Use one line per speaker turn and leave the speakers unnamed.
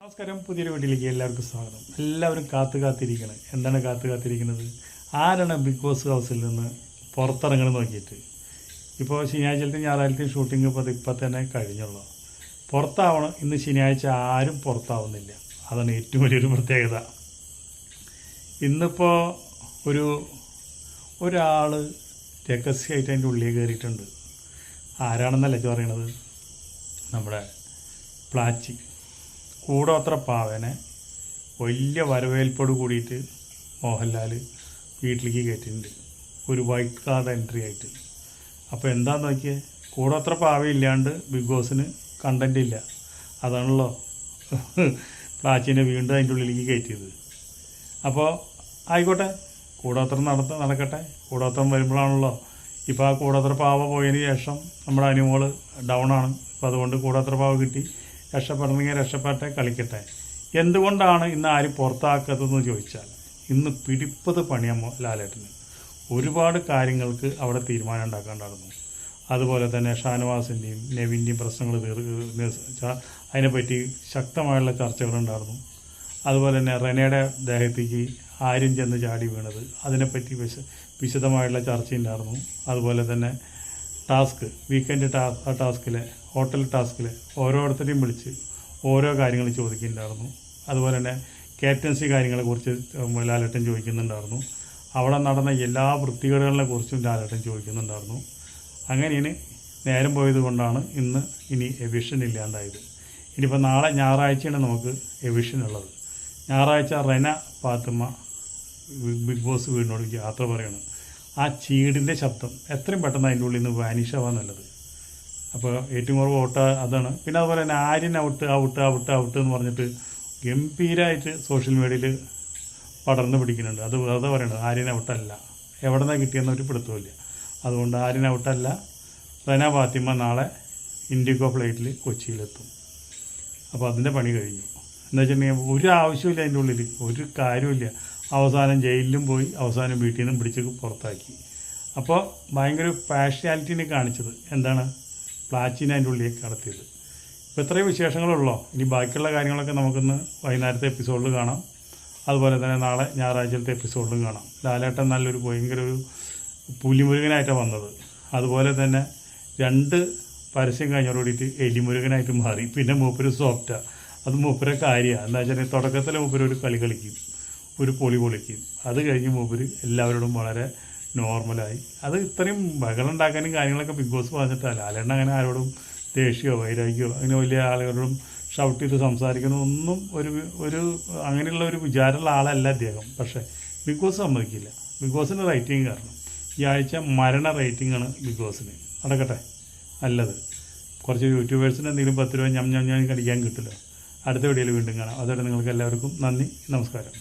നമസ്കാരം, പുതിയൊരു വീട്ടിലേക്ക് എല്ലാവർക്കും സ്വാഗതം. എല്ലാവരും കാത്തിരിക്കണം. എന്താണ് കാത്തിരിക്കുന്നത്? ആരാണ് ബിഗ് ബോസ് ഹൗസിൽ നിന്ന് പുറത്തിറങ്ങണം നോക്കിയിട്ട്. ഇപ്പോൾ ശനിയാഴ്ചയിലത്തെയും ഞായറാഴ്ചത്തെയും ഷൂട്ടിംഗ് ഇപ്പം തന്നെ കഴിഞ്ഞുള്ളൂ. പുറത്താവണം. ഇന്ന് ശനിയാഴ്ച ആരും പുറത്താവുന്നില്ല. അതാണ് ഏറ്റവും വലിയൊരു പ്രത്യേകത. ഇന്നിപ്പോൾ ഒരാൾ രഹസ്യമായിട്ട് അതിൻ്റെ ഉള്ളിൽ കയറിയിട്ടുണ്ട്. ആരാണെന്നല്ല പറയണത്, നമ്മുടെ പ്ലാച്ചി കൂടോത്ര പാവനെ വലിയ വരവേൽപ്പോട് കൂടിയിട്ട് മോഹൻലാൽ വീട്ടിലേക്ക് കയറ്റിയിട്ടുണ്ട്, ഒരു വൈറ്റ് കാർഡ് എൻട്രി ആയിട്ട്. അപ്പോൾ എന്താണെന്ന് നോക്കിയേ, കൂടോത്ര പാവയില്ലാണ്ട് ബിഗ് ബോസിന് കണ്ടൻ്റ് ഇല്ല. അതാണല്ലോ പ്ലാച്ചിനെ വീണ്ടും അതിൻ്റെ ഉള്ളിലേക്ക് കയറ്റിയത്. അപ്പോൾ ആയിക്കോട്ടെ, കൂടോത്രം നടക്കട്ടെ. കൂടോത്രം വരുമ്പോഴാണല്ലോ ഇപ്പോൾ ആ കൂടോത്ര പാവ പോയതിന് ശേഷം നമ്മുടെ അനുമോള് ഡൗണാണ്. അപ്പോൾ അതുകൊണ്ട് കൂടോത്ര പാവ കിട്ടി. രക്ഷപ്പെടണമെങ്കിൽ രക്ഷപ്പെട്ടെ, കളിക്കട്ടെ. എന്തുകൊണ്ടാണ് ഇന്ന് ആരും പുറത്താക്കാത്തതെന്ന് ചോദിച്ചാൽ, ഇന്ന് പിടിപ്പത് പണിയാമോ ലാലേട്ടന്. ഒരുപാട് കാര്യങ്ങൾക്ക് അവിടെ തീരുമാനം ഉണ്ടാക്കാണ്ടായിരുന്നു. അതുപോലെ തന്നെ ഷാനവാസിൻ്റെയും നെവിൻ്റെയും പ്രശ്നങ്ങൾ അതിനെപ്പറ്റി ശക്തമായുള്ള ചർച്ചകളുണ്ടായിരുന്നു. അതുപോലെ തന്നെ റെനയുടെ ദേഹത്തേക്ക് ആരും ചെന്ന് ചാടി വീണത്, അതിനെപ്പറ്റി വിശദമായുള്ള ചർച്ചയുണ്ടായിരുന്നു. അതുപോലെ തന്നെ വീക്കെൻഡ് ടാസ്കിലെ ഹോട്ടൽ ടാസ്കിലെ ഓരോരുത്തരെയും വിളിച്ച് ഓരോ കാര്യങ്ങൾ ചോദിക്കുന്നുണ്ടായിരുന്നു. അതുപോലെ തന്നെ ക്യാപ്റ്റൻസി കാര്യങ്ങളെക്കുറിച്ച് ലാലേട്ടൻ ചോദിക്കുന്നുണ്ടായിരുന്നു. അവിടെ നടന്ന എല്ലാ വൃത്തികേടുകളെ കുറിച്ചും ലാലേട്ടൻ ചോദിക്കുന്നുണ്ടായിരുന്നു. അങ്ങനെയാണ് നേരം പോയത് കൊണ്ടാണ് ഇനി എവിഷൻ ഇല്ലാണ്ടായത്. ഇനിയിപ്പോൾ നാളെ ഞായറാഴ്ചയാണ് നമുക്ക് എവിഷൻ ഉള്ളത്. ഞായറാഴ്ച റെന പാത്തുമ്മ ബിഗ് ബോസ് വീടിനോട് യാത്ര പറയണം. ആ ചീടിൻ്റെ ശബ്ദം എത്രയും പെട്ടെന്ന് അതിൻ്റെ ഉള്ളിൽ നിന്ന് വാനിഷ് ആവാൻ നല്ലത്. അപ്പോൾ ഏറ്റവും കുറവ് വോട്ട് അതാണ്. പിന്നെ അതുപോലെ തന്നെ ആര്യൻ ഔട്ട് എന്ന് പറഞ്ഞിട്ട് ഗംഭീരമായിട്ട് സോഷ്യൽ മീഡിയയിൽ പടർന്ന് പിടിക്കുന്നുണ്ട്. അത് വെറുതെ പറയണത്, ആര്യൻ ഔട്ടല്ല. എവിടെ നിന്നാണ് കിട്ടിയെന്ന് ഒരു പിടുത്തമില്ല. അതുകൊണ്ട് ആര്യൻ ഔട്ടല്ല. റെന ഫാത്തിമ നാളെ ഇൻഡിഗോ ഫ്ലൈറ്റിൽ കൊച്ചിയിലെത്തും. അപ്പോൾ അതിൻ്റെ പണി കഴിഞ്ഞു. എന്താ വെച്ചിട്ടുണ്ടെങ്കിൽ ഒരു ആവശ്യമില്ല അതിൻ്റെ ഉള്ളിൽ, ഒരു കാര്യമില്ല. അവസാനം ജയിലിലും പോയി, അവസാനം വീട്ടിൽ നിന്നും പിടിച്ച് പുറത്താക്കി. അപ്പോൾ ഭയങ്കര പാഷ്യാലിറ്റിനെ കാണിച്ചത് എന്താണ്, പ്ലാച്ചിനെ അതിൻ്റെ ഉള്ളിലേക്ക് കടത്തിയത്. ഇപ്പോൾ ഇത്രയും വിശേഷങ്ങളുള്ളൂ. ഇനി ബാക്കിയുള്ള കാര്യങ്ങളൊക്കെ നമുക്കിന്ന് വൈകുന്നേരത്തെ എപ്പിസോഡിൽ കാണാം. അതുപോലെ തന്നെ നാളെ ഞായറാഴ്ചത്തെ എപ്പിസോഡിലും കാണാം. ലാലേട്ടൻ നല്ലൊരു ഭയങ്കര ഒരു പുലിമുരുകനായിട്ടാണ് വന്നത്. അതുപോലെ തന്നെ 2 പരസ്യം കഴിഞ്ഞോടുകൂടിയിട്ട് എലിമുരുകനായിട്ട് മാറി. പിന്നെ മൂപ്പര് സോഫ്റ്റാണ്. അത് മൂപ്പരെ കാര്യമാണ്. എന്താ വെച്ചാൽ തുടക്കത്തിൽ മൂപ്പര് ഒരു കളിക്കും, ഒരു പൊളിക്കും. അത് കഴിഞ്ഞ് മൂപ്പര് എല്ലാവരോടും വളരെ നോർമലായി. അത് ഇത്രയും ബഹളുണ്ടാക്കാനും കാര്യങ്ങളൊക്കെ ബിഗ് ബോസ് പറഞ്ഞിട്ടല്ല. ലാലേട്ടൻ അങ്ങനെ ആരോടും ദേഷ്യമോ വൈരാഗ്യമോ അങ്ങനെ വലിയ ആളുകളോടും ഷൗട്ട് ചെയ്ത് സംസാരിക്കുന്നതൊന്നും ഒരു അങ്ങനെയുള്ള ഒരു വിചാരമുള്ള ആളല്ല അദ്ദേഹം. പക്ഷേ ബിഗ് ബോസ് സമ്മതിക്കില്ല. ബിഗ് ബോസിൻ്റെ റേറ്റിംഗ് കാരണം ഈ ആഴ്ച മരണ റേറ്റിംഗാണ് ബിഗ് ബോസിന്. നടക്കട്ടെ, നല്ലത്. കുറച്ച് യൂട്യൂബേഴ്സിന് എന്തെങ്കിലും 10 രൂപ ഞാൻ കടിക്കാൻ കിട്ടില്ല. അടുത്ത വീഡിയോയിൽ വീണ്ടും കാണാം. അതോടെ നിങ്ങൾക്ക് എല്ലാവർക്കും നന്ദി, നമസ്കാരം.